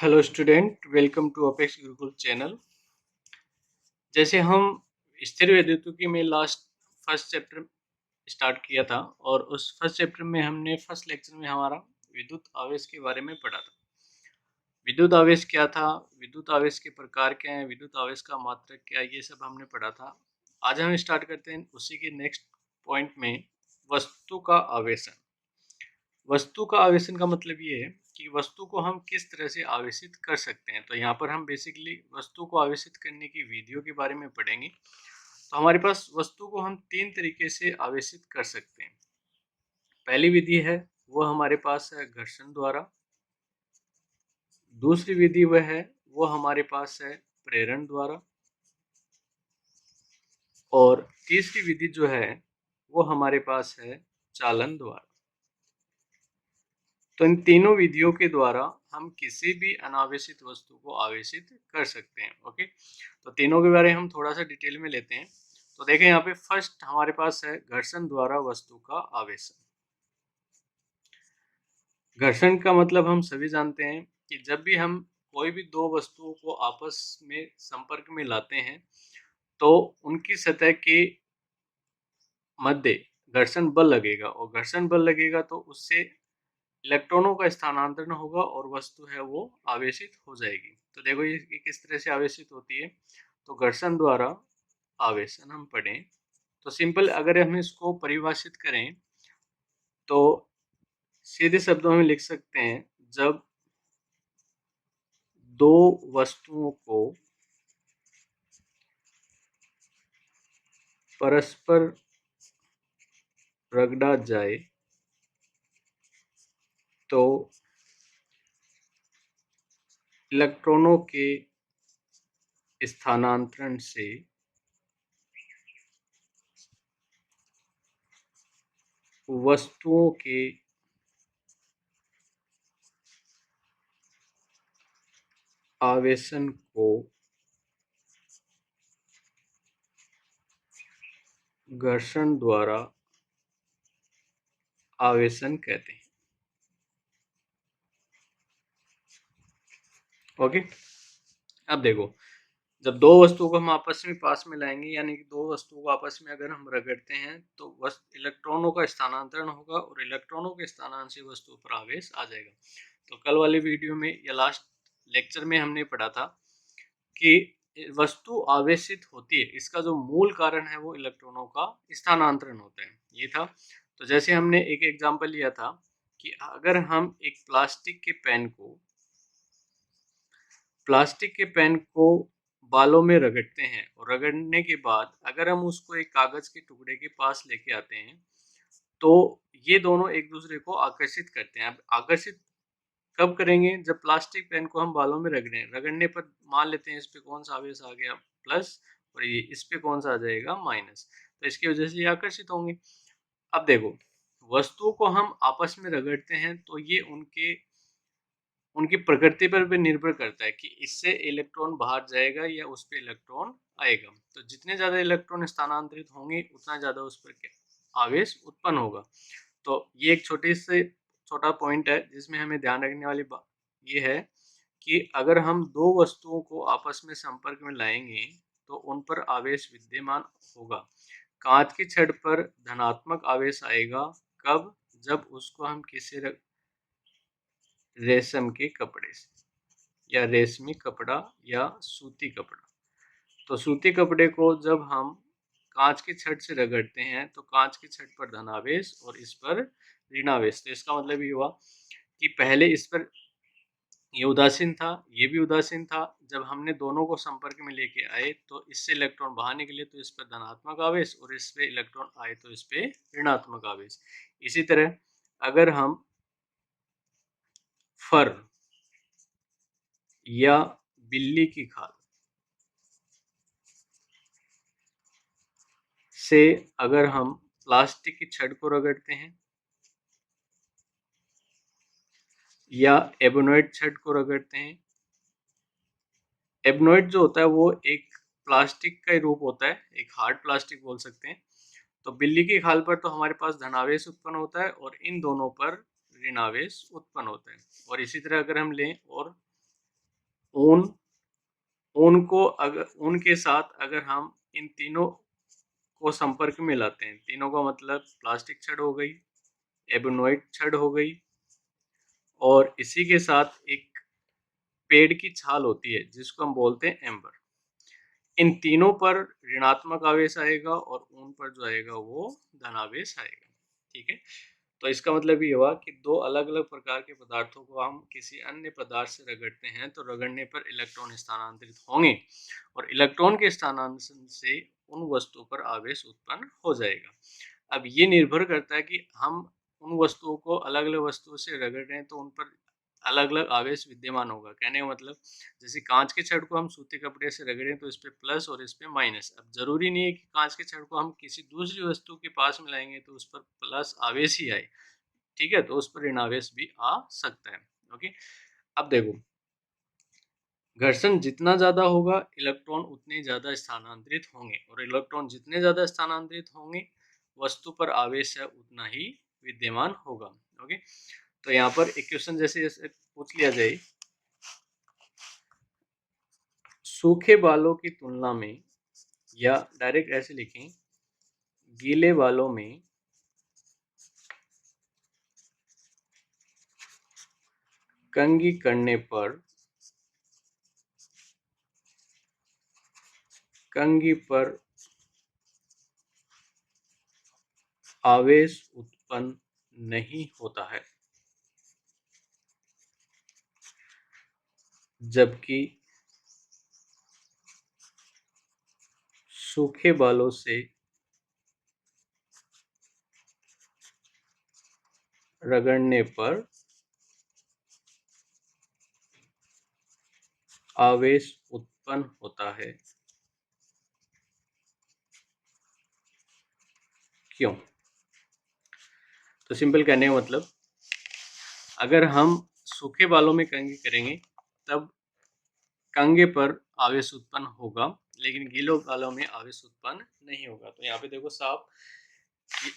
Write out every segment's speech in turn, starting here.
Hello student, welcome to Apex Gurukul channel. जैसे हम स्थिर विद्युतिकी में लास्ट फर्स्ट चैप्टर स्टार्ट किया था और उस फर्स्ट चैप्टर में हमने फर्स्ट लेक्चर में हमारा विद्युत आवेश के बारे में पढ़ा था। विद्युत आवेश क्या था, विद्युत आवेश के प्रकार क्या हैं, विद्युत आवेश का मात्रक क्या है, ये सब हमने पढ़ा था। आज हम स्टार्ट करते हैं उसी के नेक्स्ट पॉइंट में, वस्तु का आवेशन। वस्तु का आवेशन का मतलब ये है कि वस्तु को हम किस तरह से आवेशित कर सकते हैं। तो यहाँ पर हम बेसिकली वस्तु को आवेशित करने की विधियों के बारे में पढ़ेंगे। तो हमारे पास वस्तु को हम तीन तरीके से आवेशित कर सकते हैं। पहली विधि है वो हमारे पास है घर्षण द्वारा। दूसरी विधि वह है वो हमारे पास है प्रेरण द्वारा। और तीसरी विधि जो है वो हमारे पास है चालन द्वारा। तो इन तीनों विधियों के द्वारा हम किसी भी अनावेशित वस्तु को आवेशित कर सकते हैं। ओके, तो तीनों के बारे में हम थोड़ा सा डिटेल में लेते हैं। तो देखें यहाँ पे फर्स्ट हमारे पास है घर्षण द्वारा वस्तु का आवेशन। घर्षण का मतलब हम सभी जानते हैं कि जब भी हम कोई भी दो वस्तुओं को आपस में संपर्क में लाते हैं तो उनकी सतह के मध्य घर्षण बल लगेगा, और घर्षण बल लगेगा तो उससे इलेक्ट्रॉनों का स्थानांतरण होगा और वस्तु है वो आवेशित हो जाएगी। तो देखो ये किस तरह से आवेशित होती है। तो घर्षण द्वारा आवेशन हम पढ़ें तो सिंपल अगर हम इसको परिभाषित करें तो सीधे शब्दों में लिख सकते हैं, जब दो वस्तुओं को परस्पर रगड़ा जाए तो इलेक्ट्रॉनों के स्थानांतरण से वस्तुओं के आवेशन को घर्षण द्वारा आवेशन कहते हैं। ओके, अब देखो जब दो वस्तुओं को हम आपस में पास में लाएंगे, यानी कि दो वस्तुओं को आपस में अगर हम रगड़ते हैं तो इलेक्ट्रॉनों का स्थानांतरण होगा और इलेक्ट्रॉनों के स्थानांतरण से वस्तु पर आवेश आ जाएगा। तो कल वाली वीडियो में या लास्ट लेक्चर में हमने पढ़ा था कि वस्तु आवेशित होती है, इसका जो मूल कारण है वो इलेक्ट्रॉनों का स्थानांतरण होता है, ये था। तो जैसे हमने एक एग्जाम्पल लिया था कि अगर हम एक प्लास्टिक के पेन को बालों में रगड़ते हैं और रगड़ने के बाद अगर हम उसको एक कागज के टुकड़े के पास लेके आते हैं तो ये दोनों एक दूसरे को आकर्षित करते हैं। अब आकर्षित कब करेंगे, जब प्लास्टिक पेन को हम बालों में रगड़ने पर मान लेते हैं इस पे कौन सा आवेश आ गया प्लस, और ये इस पे कौन सा आ जाएगा माइनस, तो इसकी वजह से ये आकर्षित होंगे। अब देखो वस्तुओं को हम आपस में रगड़ते हैं तो ये उनकी प्रकृति पर भी निर्भर करता है कि इससे इलेक्ट्रॉन बाहर जाएगा या उस पर इलेक्ट्रॉन आएगा। तो जितने ज्यादा इलेक्ट्रॉन स्थानांतरित होंगे उतना ज्यादा उस पर आवेश उत्पन्न होगा। तो ये एक छोटा पॉइंट है जिसमें हमें ध्यान रखने वाली बात ये है कि अगर हम दो वस्तुओं को आपस में संपर्क में लाएंगे तो उन पर आवेश विद्यमान होगा। कांच की छड़ पर धनात्मक आवेश आएगा कब, जब उसको हम किसी रेशम के कपड़े से या रेशमी कपड़ा या सूती कपड़ा, तो सूती कपड़े को जब हम कांच की छड़ से रगड़ते हैं तो कांच की छड़ पर धनावेश और इस पर ऋणावेश। तो इसका मतलब ये हुआ कि पहले इस पर ये उदासीन था, ये भी उदासीन था, जब हमने दोनों को संपर्क में लेके आए तो इससे इलेक्ट्रॉन बाहर निकले तो इस पर धनात्मक आवेश और इस पे इलेक्ट्रॉन आए तो इस पे ऋणात्मक आवेश। इसी तरह अगर हम फर या बिल्ली की खाल से अगर हम प्लास्टिक की छड़ को रगड़ते हैं या एबोनॉइड छड़ को रगड़ते हैं, एबोनॉइड जो होता है वो एक प्लास्टिक का ही रूप होता है, एक हार्ड प्लास्टिक बोल सकते हैं। तो बिल्ली की खाल पर तो हमारे पास धनावेश उत्पन्न होता है और इन दोनों पर ऋणावेश उत्पन्न होता है। और इसी तरह अगर हम लें और ऊन ऊन को अगर ऊन के साथ अगर हम इन तीनों को संपर्क में लाते हैं, तीनों का मतलब प्लास्टिक छड़ हो गई, एबोनोइट छड़ हो गई, और इसी के साथ एक पेड़ की छाल होती है जिसको हम बोलते हैं एम्बर। इन तीनों पर ऋणात्मक आवेश आएगा और ऊन पर जो आएगा वो धनावेश आएगा। ठीक है, तो इसका मतलब ये हुआ कि दो अलग अलग प्रकार के पदार्थों को हम किसी अन्य पदार्थ से रगड़ते हैं तो रगड़ने पर इलेक्ट्रॉन स्थानांतरित होंगे और इलेक्ट्रॉन के स्थानांतरण से उन वस्तुओं पर आवेश उत्पन्न हो जाएगा। अब ये निर्भर करता है कि हम उन वस्तुओं को अलग अलग वस्तुओं से रगड़ रहे हैं तो उन पर अलग अलग आवेश विद्यमान होगा। कहने का मतलब जैसे कांच के छड़ को हम सूते कपड़े से रगड़ें तो इस पे प्लस और इस पे माइनस। अब जरूरी नहीं है कि कांच के छड़ को हम किसी दूसरी वस्तु के पास मिलाएंगे तो उस पर प्लस आवेश ही आए। ठीक है, तो उस पर ऋणावेश भी आ सकता है। ओके, अब देखो, घर्षण जितना ज्यादा होगा इलेक्ट्रॉन उतने ज्यादा स्थानांतरित होंगे और इलेक्ट्रॉन जितने ज्यादा स्थानांतरित होंगे वस्तु पर आवेश है उतना ही विद्यमान होगा। ओके, तो यहाँ पर एक क्वेश्चन जैसे जैसे पूछ लिया जाए, सूखे बालों की तुलना में, या डायरेक्ट ऐसे लिखें, गीले बालों में कंघी करने पर कंघी पर आवेश उत्पन्न नहीं होता है, जबकि सूखे बालों से रगड़ने पर आवेश उत्पन्न होता है। क्यों? तो सिंपल कहने का मतलब, अगर हम सूखे बालों में कंघी करेंगे तब कंघे पर आवेश उत्पन्न होगा, लेकिन गीले बालों में आवेश उत्पन्न नहीं होगा। तो यहाँ पे देखो साफ,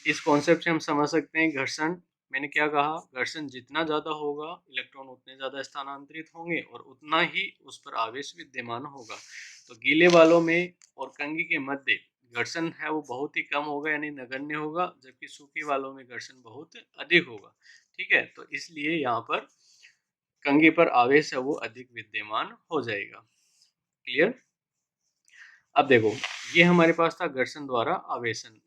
इस कॉन्सेप्ट से हम समझ सकते हैं घर्षण, मैंने क्या कहा, घर्षण जितना ज्यादा होगा इलेक्ट्रॉन उतने ज्यादा स्थानांतरित होंगे और उतना ही उस पर आवेश विद्यमान होगा। तो गीले बालों में और कंघी के मध्य घर्षण है वो बहुत ही कम होगा यानी नगण्य होगा, जबकि सूखे बालों में घर्षण बहुत अधिक होगा। ठीक है, तो इसलिए यहाँ पर कंघी पर आवेश है वो अधिक विद्यमान हो जाएगा। क्लियर? अब देखो, ये हमारे पास था घर्षण द्वारा आवेशन।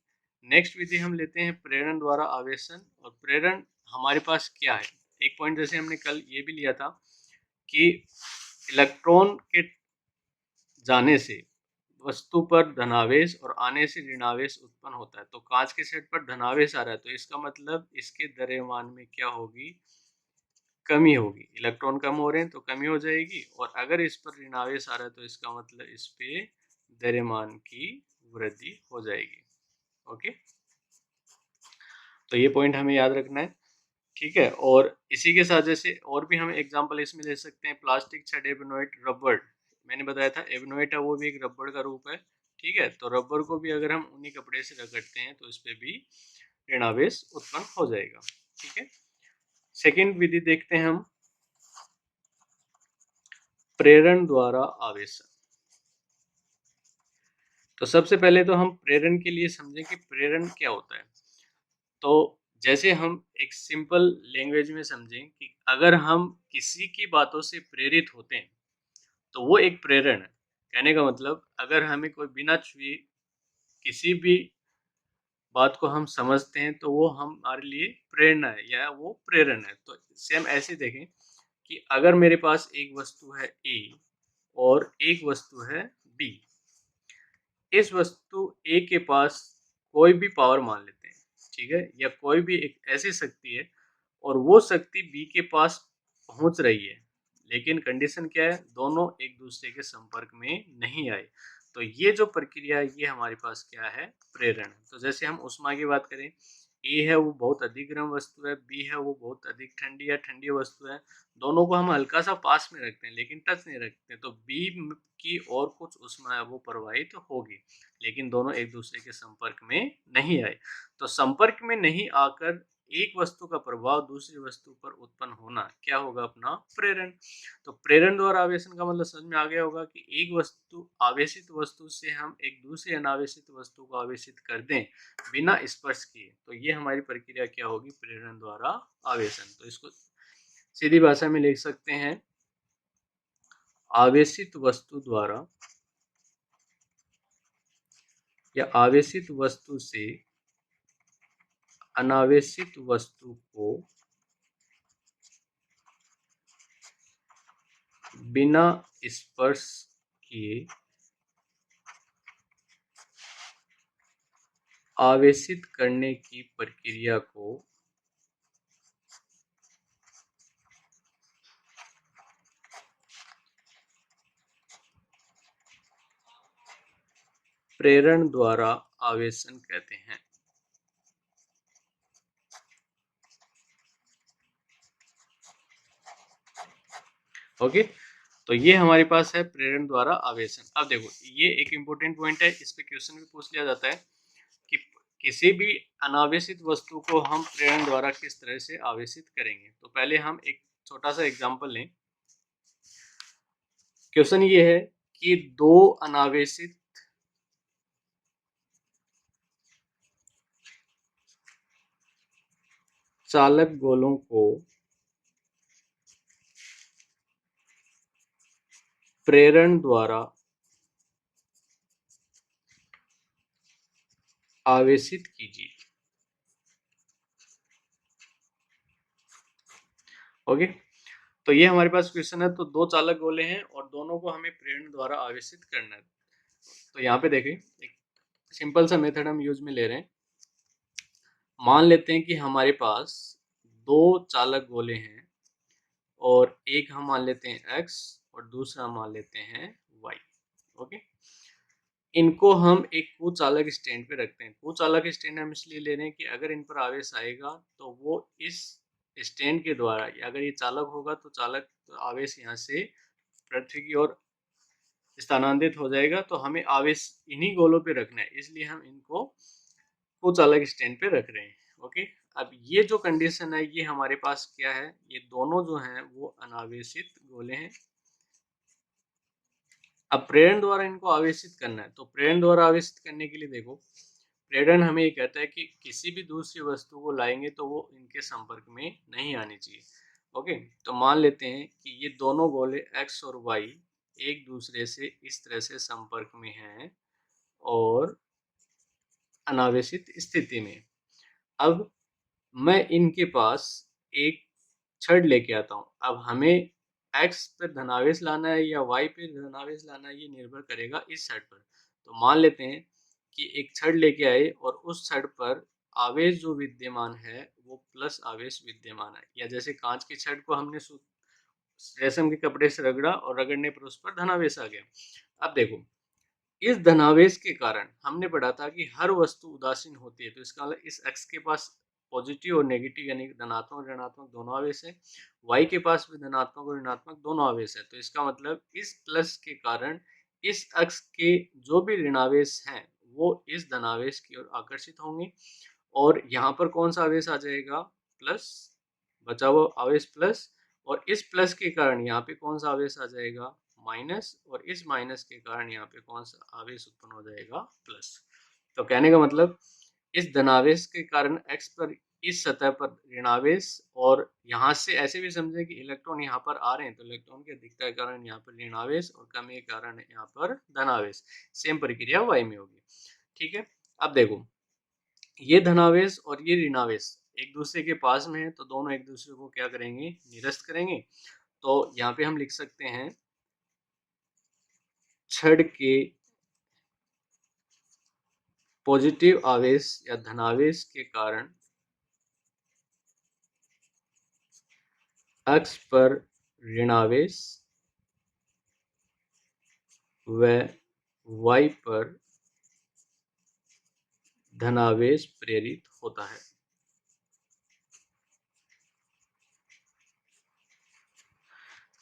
नेक्स्ट विधि हम लेते हैं प्रेरण द्वारा आवेशन। और प्रेरण हमारे पास क्या है, एक पॉइंट जैसे हमने कल ये भी लिया था कि इलेक्ट्रॉन के जाने से वस्तु पर धनावेश और आने से ऋणावेश उत्पन्न होता है। तो कांच के सेट पर धनावेश आ रहा है तो इसका मतलब इसके द्रव्यमान में क्या होगी, कमी होगी। इलेक्ट्रॉन कम हो रहे हैं तो कमी हो जाएगी, और अगर इस पर ऋणावेश आ रहा है तो इसका मतलब इस पे द्रव्यमान की वृद्धि हो जाएगी। ओके, तो ये पॉइंट हमें याद रखना है। ठीक है, और इसी के साथ जैसे और भी हम एग्जांपल इसमें ले सकते हैं, प्लास्टिक छड़, एबोनोइट, रबड़। मैंने बताया था एबोनोइट है वो भी एक रबड़ का रूप है। ठीक है, तो रबड़ को भी अगर हम ऊनी कपड़े से रगड़ते हैं तो इस पे भी ऋणावेश उत्पन्न हो जाएगा। ठीक है, सेकेंड विधि देखते हैं हम, प्रेरण द्वारा आवेशन। तो सबसे पहले तो हम प्रेरण के लिए समझें कि प्रेरण क्या होता है। तो जैसे हम एक सिंपल लैंग्वेज में समझें कि अगर हम किसी की बातों से प्रेरित होते हैं तो वो एक प्रेरण है। कहने का मतलब अगर हमें कोई बिना छुए किसी भी बात को हम समझते हैं तो वो हमारे लिए प्रेरणा है या वो प्रेरण है। तो सेम ऐसे देखें कि अगर मेरे पास एक वस्तु है ए और एक वस्तु है बी, इस वस्तु ए के पास कोई भी पावर मान लेते हैं, ठीक है, या कोई भी एक ऐसी शक्ति है और वो शक्ति बी के पास पहुंच रही है, लेकिन कंडीशन क्या है, दोनों एक दूसरे के संपर्क में नहीं आए। तो ये जो प्रक्रिया है ये हमारे पास क्या है, प्रेरण। तो जैसे हम उष्मा की बात करें, ए है वो बहुत अधिक गर्म वस्तु है, बी है वो बहुत अधिक ठंडी या ठंडी वस्तु है, दोनों को हम हल्का सा पास में रखते हैं लेकिन टच नहीं रखते, तो बी की और कुछ उष्मा है वो प्रवाहित होगी, लेकिन दोनों एक दूसरे के संपर्क में नहीं आए। तो संपर्क में नहीं आकर एक वस्तु का प्रभाव दूसरी वस्तु पर उत्पन्न होना क्या होगा अपना प्रेरण। तो प्रेरण द्वारा आवेशन का मतलब समझ में आ गया होगा कि एक वस्तु आवेशित वस्तु से हम एक दूसरी अनावेशित वस्तु को आवेशित कर दें बिना स्पर्श किए, तो ये हमारी प्रक्रिया क्या होगी, प्रेरण द्वारा आवेशन। तो इसको सीधी भाषा में लिख सकते हैं, आवेशित वस्तु द्वारा या आवेशित वस्तु से अनावेशित वस्तु को बिना स्पर्श किए आवेशित करने की प्रक्रिया को प्रेरण द्वारा आवेशन कहते हैं। ओके, तो ये हमारे पास है प्रेरण द्वारा आवेशन। अब देखो ये एक इम्पोर्टेंट पॉइंट है, इस पे क्वेश्चन भी पूछ लिया जाता है कि किसी भी अनावेशित वस्तु को हम प्रेरण द्वारा किस तरह से आवेशित करेंगे। तो पहले हम एक छोटा सा एग्जांपल लें। क्वेश्चन ये है कि दो अनावेशित चालक गोलों को प्रेरण द्वारा आवेशित कीजिए। ओके, तो ये हमारे पास क्वेश्चन है। तो दो चालक गोले हैं और दोनों को हमें प्रेरण द्वारा आवेशित करना है। तो यहाँ पे देखें, एक सिंपल सा मेथड हम यूज में ले रहे हैं। मान लेते हैं कि हमारे पास दो चालक गोले हैं और एक हम मान लेते हैं x और दूसरा मान लेते हैं y। ओके, इनको हम एक कुचालक स्टैंड पे रखते हैं। कुचालक स्टैंड हम इसलिए ले रहे हैं कि अगर इन पर आवेश आएगा तो वो इस स्टैंड के द्वारा, अगर ये चालक होगा तो चालक तो आवेश यहाँ से पृथ्वी की ओर स्थानांतरित हो जाएगा। तो हमें आवेश इन्हीं गोलों पे रखना है, इसलिए हम इनको कुचालक स्टैंड पे रख रहे हैं। ओके, अब ये जो कंडीशन है ये हमारे पास क्या है, ये दोनों जो हैं वो अनावेशित गोले हैं। अब प्रेरण द्वारा इनको आवेशित करना है। तो प्रेरण द्वारा आवेशित करने के लिए देखो, प्रेरण हमें ये कहता है कि किसी भी दूसरी वस्तु को लाएंगे तो वो इनके संपर्क में नहीं आनी चाहिए। ओके, तो मान लेते हैं कि ये दोनों गोले x और y एक दूसरे से इस तरह से संपर्क में हैं और अनावेशित स्थिति में। अब मैं इनके पास एक छड़ लेके आता हूँ। अब हमें x पर धनावेश लाना है या y पे धनावेश लाना है, ये निर्भर करेगा इस छड़ पर। तो मान लेते हैं कि एक छड़ लेके आए और उस छड़ पर आवेश जो विद्यमान है वो प्लस आवेश विद्यमान है, या जैसे कांच की छड़ को हमने रेशम के कपड़े से रगड़ा और रगड़ने पर उस पर धनावेश आ गया। अब देखो, इस धनावेश के कारण हमने पढ़ा था कि हर वस्तु उदासीन होती है। तो इसका मतलब इस x के पास पॉजिटिव और नेगेटिव यानी धनात्मक और ऋणात्मक दोनों आवेश है, y के पास भी धनात्मक और ऋणात्मक दोनों आवेश है। तो इसका मतलब इस प्लस के कारण इस अक्ष के जो भी ऋणावेश हैं वो इस धनावेश की ओर आकर्षित होंगे और यहाँ पर कौन सा आवेश आ जाएगा, प्लस, बचा हुआ आवेश प्लस, और इस प्लस के कारण यहाँ पे कौन सा आवेश आ जाएगा, माइनस, और इस माइनस के कारण यहाँ पे कौन सा आवेश उत्पन्न हो जाएगा, प्लस। तो कहने का मतलब इस धनावेश के कारण x पर इस सतह पर ऋणावेश, और यहाँ से ऐसे भी समझे कि इलेक्ट्रॉन यहाँ पर आ रहे हैं तो इलेक्ट्रॉन की अधिकता के कारण यहाँ पर ऋणावेश और कमी के कारण यहाँ पर धनावेश। सेम प्रक्रिया y में होगी। ठीक है, अब देखो ये धनावेश और ये ऋणावेश एक दूसरे के पास में है तो दोनों एक दूसरे को क्या करेंगे, निरस्त करेंगे। तो यहाँ पे हम लिख सकते हैं छड़ के पॉजिटिव आवेश या धनावेश के कारण अक्ष पर ऋणावेश व y पर धनावेश प्रेरित होता है।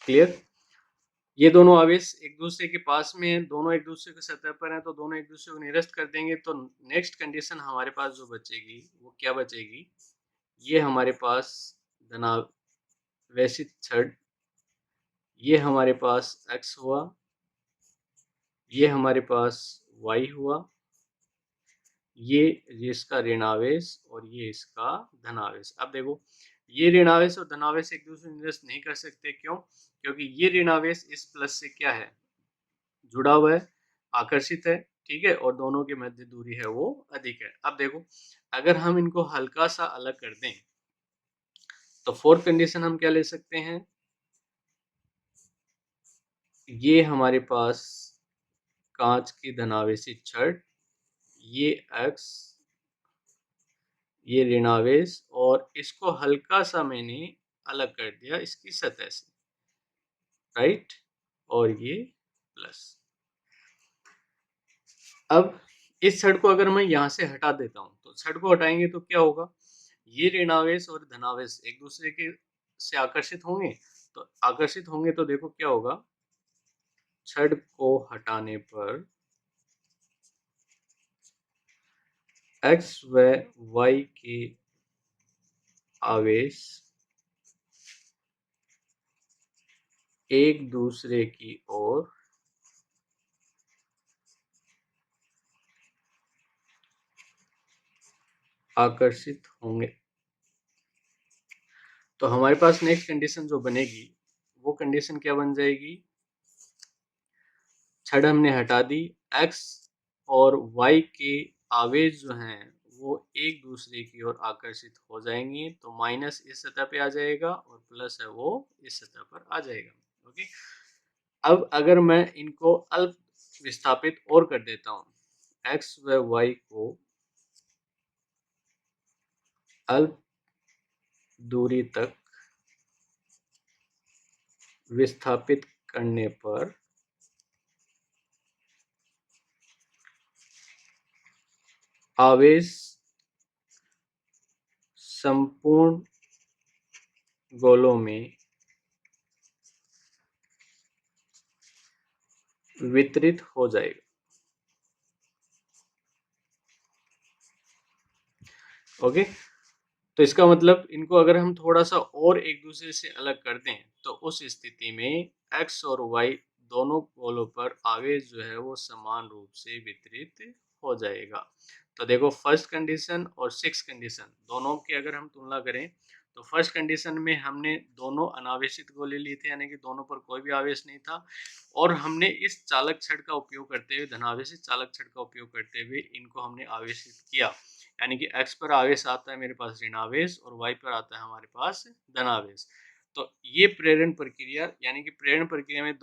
क्लियर, ये दोनों आवेश एक दूसरे के पास में हैं, दोनों एक दूसरे के सतह पर हैं तो दोनों एक दूसरे को निरस्त कर देंगे। तो नेक्स्ट कंडीशन हमारे पास जो बचेगी वो क्या बचेगी, ये हमारे पास धनावेशित छड़, ये हमारे पास x हुआ, ये हमारे पास y हुआ, ये इसका ऋणावेश और ये इसका धनावेश। अब देखो ये ऋणावेश और धनावेश एक दूसरे से निरस्त नहीं कर सकते, क्यों? क्योंकि ये ऋणावेश इस प्लस से क्या है, जुड़ा हुआ है, आकर्षित है, ठीक है, और दोनों के मध्य दूरी है वो अधिक है। अब देखो अगर हम इनको हल्का सा अलग कर दें तो फोर्थ कंडीशन हम क्या ले सकते हैं, ये हमारे पास कांच की धनावेशी छड़, ये x, ये ऋणावेश, और इसको हल्का सा मैंने अलग कर दिया इसकी सतह से, राइट, और ये प्लस। अब इस छड़ को अगर मैं यहाँ से हटा देता हूँ तो छड़ को हटाएंगे तो क्या होगा, ये ऋणावेश और धनावेश एक दूसरे के से आकर्षित होंगे, तो आकर्षित होंगे तो देखो क्या होगा, छड़ को हटाने पर x व y के आवेश एक दूसरे की ओर आकर्षित होंगे। तो हमारे पास नेक्स्ट कंडीशन जो बनेगी वो कंडीशन क्या बन जाएगी, छड़ हमने हटा दी, x और y के आवेश जो हैं वो एक दूसरे की ओर आकर्षित हो जाएंगे, तो माइनस इस सतह पे आ जाएगा और प्लस है वो इस सतह पर आ जाएगा। ओके, अब अगर मैं इनको अल्प विस्थापित और कर देता हूँ, x व y को अल्प दूरी तक विस्थापित करने पर आवेश संपूर्ण गोलों में वितरित हो जाएगा। ओके, तो इसका मतलब इनको अगर हम थोड़ा सा और एक दूसरे से अलग कर दें तो उस स्थिति में x और y दोनों गोलों पर आवेश जो है वो समान रूप से वितरित हो जाएगा। तो देखो फर्स्ट कंडीशन और सिक्स कंडीशन दोनों की अगर हम तुलना करें तो फर्स्ट कंडीशन में हमने दोनों अनावेशित गोले लिए थे, यानी कि दोनों पर कोई भी आवेश नहीं था, और हमने इस चालक छड़ का उपयोग करते हुए, धनावेशित चालक छड़ का उपयोग करते हुए इनको हमने आवेशित किया, यानी कि x पर आवेश आता है मेरे पास ऋणावेश और y पर आता है हमारे पास धनावेश। तो ये प्रेरण प्रक्रिया, यानी कि प्रेरण प्रक्रिया में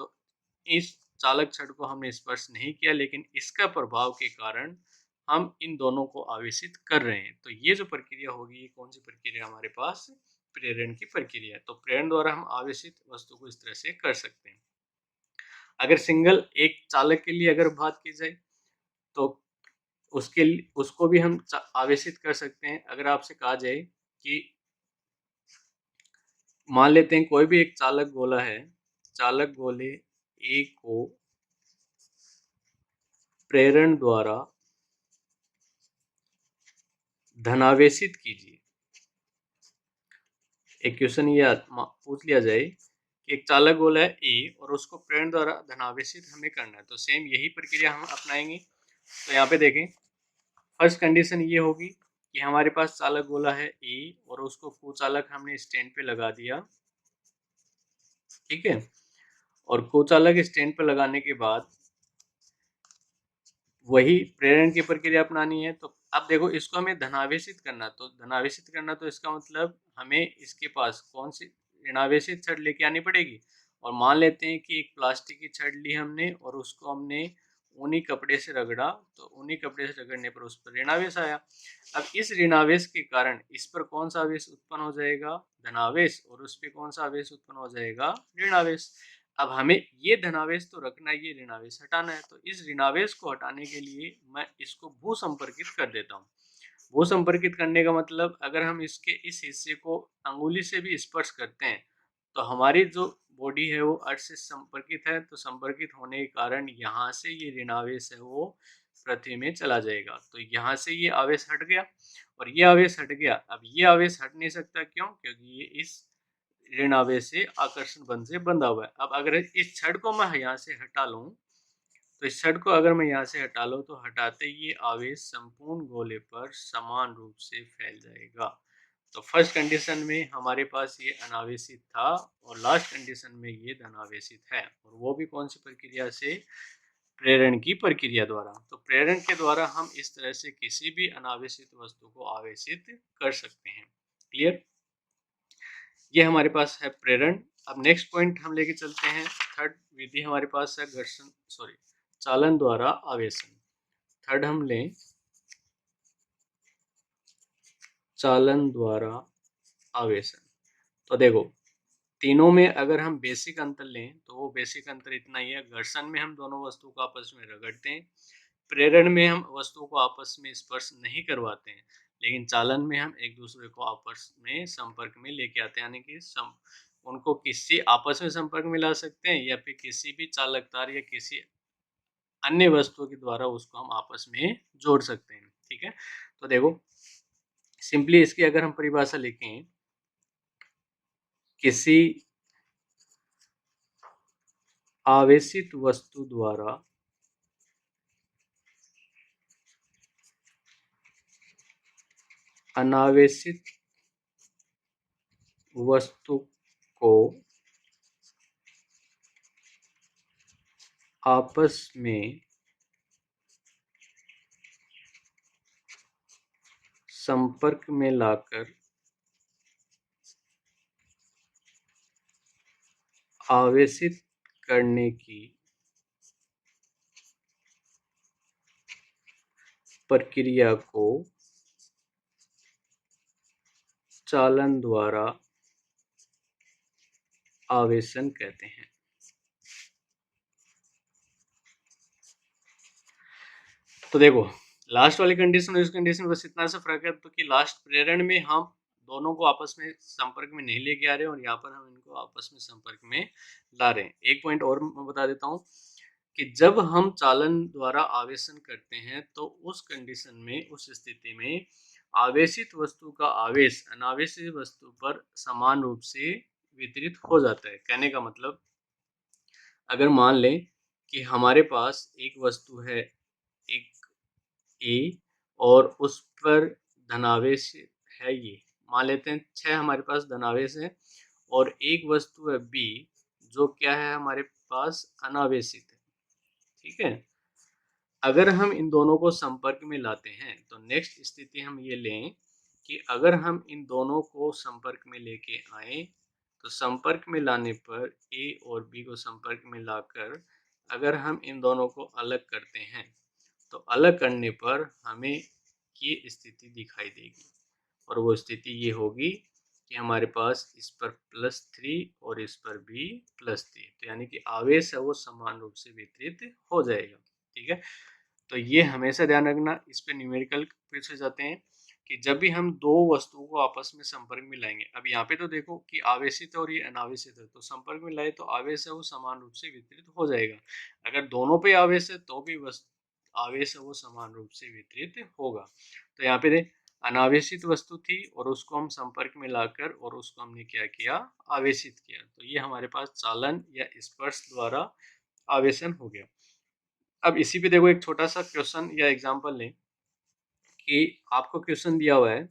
इस चालक छड़ को हमने स्पर्श नहीं किया, लेकिन इसका प्रभाव के कारण हम इन दोनों को आवेशित कर रहे हैं। तो ये जो प्रक्रिया होगी, ये कौन सी प्रक्रिया हमारे पास, प्रेरण की प्रक्रिया है। तो प्रेरण द्वारा हम आवेशित वस्तु को इस तरह से कर सकते हैं। अगर सिंगल एक चालक के लिए अगर बात की जाए तो उसको भी हम आवेशित कर सकते हैं। अगर आपसे कहा जाए कि मान लेते हैं कोई भी एक चालक गोला है, चालक गोले ए को प्रेरण द्वारा धनावेशित कीजिए। एक क्वेश्चन ये पूछ लिया जाए कि एक चालक गोला है ए और उसको प्रेरण द्वारा धनावेशित हमें करना है, तो सेम यही प्रक्रिया हम अपनाएंगे। तो यहाँ पे देखें, फर्स्ट कंडीशन ये होगी कि हमारे पास चालक गोला है ए और उसको कुचालक हमने स्टैंड पे लगा दिया, ठीक है, और कुचालक स्टैंड पे लगाने के बाद वही प्रेरण की प्रक्रिया अपनानी है। तो अब देखो इसको हमें धनावेशित करना, तो धनावेशित करना तो इसका मतलब हमें इसके पास कौन सी ऋणावेशित छड़ लेके आनी पड़ेगी। और मान लेते हैं कि एक प्लास्टिक की छड़ ली हमने और उसको हमने ऊनी कपड़े से रगड़ा, तो ऊनी कपड़े से रगड़ने पर उस पर ऋणावेश आया। अब इस ऋणावेश के कारण इस पर कौन सा आवेश उत्पन्न हो जाएगा, धनावेश, और उस पर कौन सा आवेश उत्पन्न हो जाएगा, ऋणावेश। अब हमें ये धनावेश तो रखना है, ये ऋणावेश हटाना है, तो इस ऋणावेश को हटाने के लिए मैं इसको भू संपर्कित कर देता हूँ। भू संपर्कित करने का मतलब अगर हम इसके इस हिस्से को अंगुली से भी स्पर्श करते हैं तो हमारी जो बॉडी है वो अर्थ से संपर्कित है, तो संपर्कित होने के कारण यहाँ से ये ऋणावेश है वो पृथ्वी में चला जाएगा। तो यहाँ से ये आवेश हट गया और ये आवेश हट गया। अब ये आवेश हट नहीं सकता, क्यों? क्योंकि ये इस ऋण आवेश से आकर्षण बल से बंधा हुआ है। अब अगर इस छड़ को मैं यहाँ से हटा लूँ, तो इस छड़ को अगर मैं यहाँ से हटा लूँ, तो हटाते ही ये आवेश संपूर्ण गोले पर समान रूप से फैल जाएगा। तो फर्स्ट कंडीशन में हमारे पास ये अनावेशित था और लास्ट कंडीशन में ये धनावेशित है, और वो भी कौन सी प्रक्रिया से? प्रेरण की प्रक्रिया द्वारा। तो प्रेरण के द्वारा हम इस तरह से किसी भी अनावेशित वस्तु को आवेशित कर सकते हैं। क्लियर? ये हमारे पास है प्रेरण। अब नेक्स्ट पॉइंट हम लेके चलते हैं। थर्ड विधि हमारे पास है चालन द्वारा आवेशन। थर्ड हम लें चालन द्वारा आवेशन। तो देखो, तीनों में अगर हम बेसिक अंतर लें तो वो बेसिक अंतर इतना ही है। घर्षण में हम दोनों वस्तु को आपस में रगड़ते हैं, प्रेरण में हम वस्तुओं को आपस में स्पर्श नहीं करवाते हैं, लेकिन चालन में हम एक दूसरे को आपस में संपर्क में लेके आते हैं, यानी कि उनको किसी आपस में संपर्क में ला सकते हैं या फिर किसी भी चालक तार या किसी अन्य वस्तुओं के द्वारा उसको हम आपस में जोड़ सकते हैं। ठीक है, तो देखो सिंपली इसकी अगर हम परिभाषा लिखें, किसी आवेशित वस्तु द्वारा अनावेशित वस्तु को आपस में संपर्क में लाकर आवेशित करने की प्रक्रिया को चालन द्वारा आवेशन कहते हैं। तो देखो, लास्ट वाली कंडीशन और इस कंडीशन बस इतना सा फर्क है, तो कि लास्ट प्रेरण में हम दोनों को आपस में संपर्क में नहीं लेके आ रहे हैं और यहाँ पर हम इनको आपस में संपर्क में ला रहे हैं। एक पॉइंट और मैं बता देता हूँ कि जब हम चालन द्वारा आवेशन करते हैं तो उस कंडीशन में, उस स्थिति में आवेशित वस्तु का आवेश अनावेशित वस्तु पर समान रूप से वितरित हो जाता है। कहने का मतलब, अगर मान लें कि हमारे पास एक वस्तु है, एक ए, और उस पर धनावेश है, ये मान लेते हैं 6 हमारे पास धनावेश है, और एक वस्तु है बी जो क्या है हमारे पास अनावेशित है। ठीक है, अगर हम इन दोनों को संपर्क में लाते हैं तो नेक्स्ट स्थिति हम ये लें कि अगर हम इन दोनों को संपर्क में लेके आए, तो संपर्क में लाने पर ए और बी को संपर्क में लाकर अगर हम इन दोनों को अलग करते हैं, तो अलग करने पर हमें ये स्थिति दिखाई देगी, और वो स्थिति ये होगी कि हमारे पास इस पर +3 और इस पर भी +3, तो यानी कि आवेश है वो समान रूप से वितरित हो जाएगा। ठीक है, तो ये हमेशा ध्यान रखना। इस पे न्यूमेरिकल पूछे जाते हैं कि जब भी हम दो वस्तुओं को आपस में संपर्क में लाएंगे, अब यहाँ पे तो देखो कि आवेशित और ये अनावेशित है, तो संपर्क में लाए तो आवेश है वो समान रूप से वितरित हो जाएगा। अगर दोनों पे आवेश है तो भी आवेश है वो समान रूप से वितरित होगा। तो यहाँ पे देख, अनावेशित वस्तु थी और उसको हम संपर्क में लाकर और उसको हमने क्या किया? आवेशित किया। तो ये हमारे पास चालन या स्पर्श द्वारा आवेशन हो गया। अब इसी पे देखो एक छोटा सा क्वेश्चन या एग्जांपल लें कि आपको क्वेश्चन दिया हुआ है,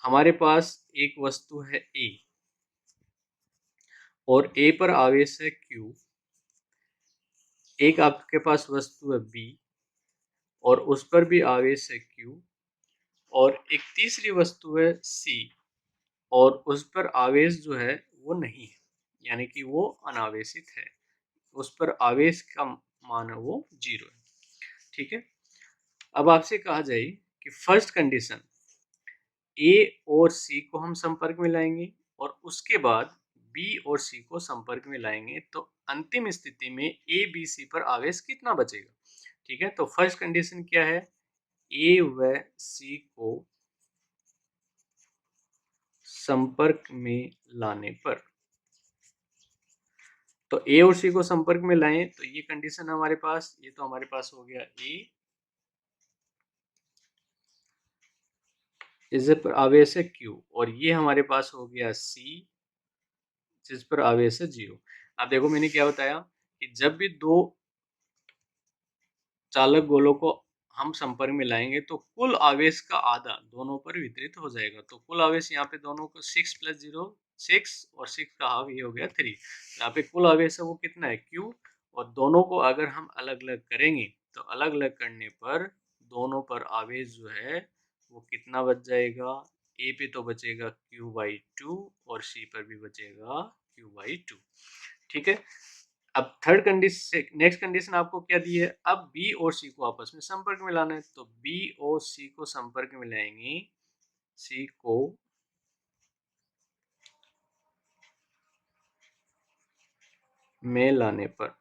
हमारे पास एक वस्तु है ए और ए पर आवेश है Q, एक आपके पास वस्तु है बी और उस पर भी आवेश है Q, और एक तीसरी वस्तु है सी और उस पर आवेश जो है वो नहीं है, यानी कि वो अनावेशित है, उस पर आवेश का मान है वो 0 है। ठीक है, अब आपसे कहा जाए कि फर्स्ट कंडीशन ए और सी को हम संपर्क में लाएंगे और उसके बाद बी और सी को संपर्क में लाएंगे, तो अंतिम स्थिति में ए बी सी पर आवेश कितना बचेगा? ठीक है, तो फर्स्ट कंडीशन क्या है? ए व सी को संपर्क में लाने पर, तो ए और सी को संपर्क में लाएं तो ये कंडीशन हमारे पास, ये तो हमारे पास हो गया ए इस पर आवेश है Q, और ये हमारे पास हो गया C जिस पर आवेश है 0। अब देखो मैंने क्या बताया कि जब भी दो चालक गोलों को हम संपर्क में लाएंगे तो कुल आवेश का आधा दोनों पर वितरित हो जाएगा। तो कुल आवेश यहाँ पे दोनों को 6 + 0 6 और 6 का हाफ ये हो गया 3। यहाँ पे कुल आवेश है वो कितना है Q, और दोनों को अगर हम अलग अलग करेंगे तो अलग अलग करने पर दोनों पर आवेश जो है वो कितना बच जाएगा, A पे तो बचेगा Q/2 और C पर भी बचेगा Q/2। ठीक है। अब थर्ड कंडीशन, नेक्स्ट कंडीशन आपको क्या दी है, अब बी और सी को आपस में संपर्क में लाना है। तो बी और सी को संपर्क में लाएंगे, सी को में लाने पर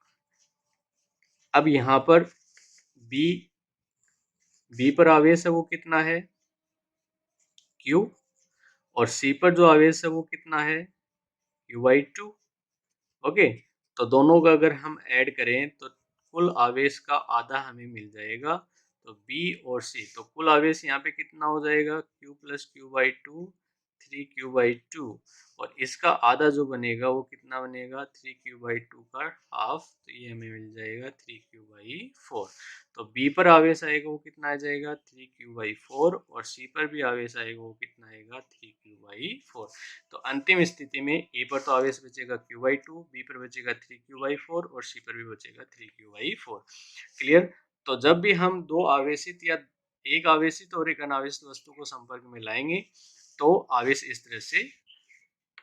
अब यहां पर बी बी पर आवेश है वो कितना है Q, और सी पर जो आवेश है वो कितना है Q/2। ओके, तो दोनों का अगर हम ऐड करें तो कुल आवेश का आधा हमें मिल जाएगा। तो B और C, तो कुल आवेश यहाँ पे कितना हो जाएगा Q + Q/2 3Q/2, और इसका आधा जो बनेगा वो कितना बनेगा 3Q/2 का हाफ, तो ये हमें मिल जाएगा 3Q/4। तो B पर आवेश आएगा वो कितना आ जाएगा 3Q/4, और C पर भी आवेश आएगा वो कितना आएगा 3Q/4। तो अंतिम स्थिति में A पर तो आवेश बचेगा Q/2, B पर बचेगा 3Q/4 और C पर भी बचेगा 3Q/4। क्लियर। तो जब भी हम दो आवेशित या एक आवेशित और एक अनावेशित वस्तु को संपर्क में लाएंगे तो आवेश इस तरह से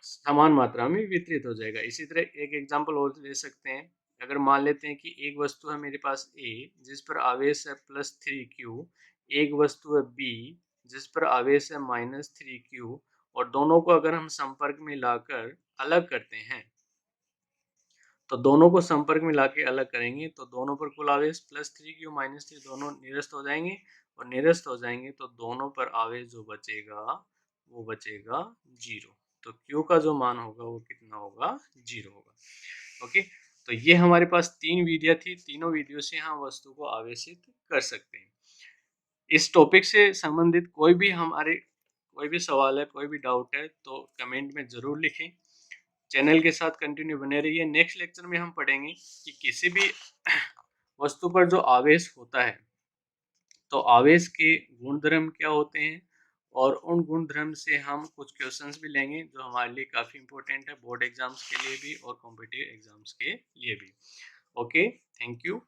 समान मात्रा में वितरित हो जाएगा। इसी तरह एक एग्जांपल और ले सकते हैं। अगर मान लेते हैं कि एक वस्तु है मेरे पास A जिस पर आवेश है +3Q, एक वस्तु है B जिस पर आवेश है -3Q, और दोनों को अगर हम संपर्क में लाकर अलग करते हैं तो दोनों को संपर्क में लाके अलग करेंगे तो दोनों पर कुल आवेश +3Q -3 दोनों निरस्त हो जाएंगे, और निरस्त हो जाएंगे तो दोनों पर आवेश जो बचेगा वो बचेगा 0। तो Q का जो मान होगा वो कितना होगा 0 होगा। ओके, तो ये हमारे पास 3 विधियां थी, तीनों विधियों से हम वस्तु को आवेशित कर सकते हैं। इस टॉपिक से संबंधित कोई भी सवाल है, कोई भी डाउट है तो कमेंट में जरूर लिखें। चैनल के साथ कंटिन्यू बने रहिए। नेक्स्ट लेक्चर में हम पढ़ेंगे कि किसी भी वस्तु पर जो आवेश होता है तो आवेश के गुणधर्म क्या होते हैं, और उन गुणधर्म से हम कुछ क्वेश्चंस भी लेंगे जो हमारे लिए काफ़ी इंपॉर्टेंट है बोर्ड एग्जाम्स के लिए भी और कॉम्पिटिटिव एग्जाम्स के लिए भी। Okay, thank you.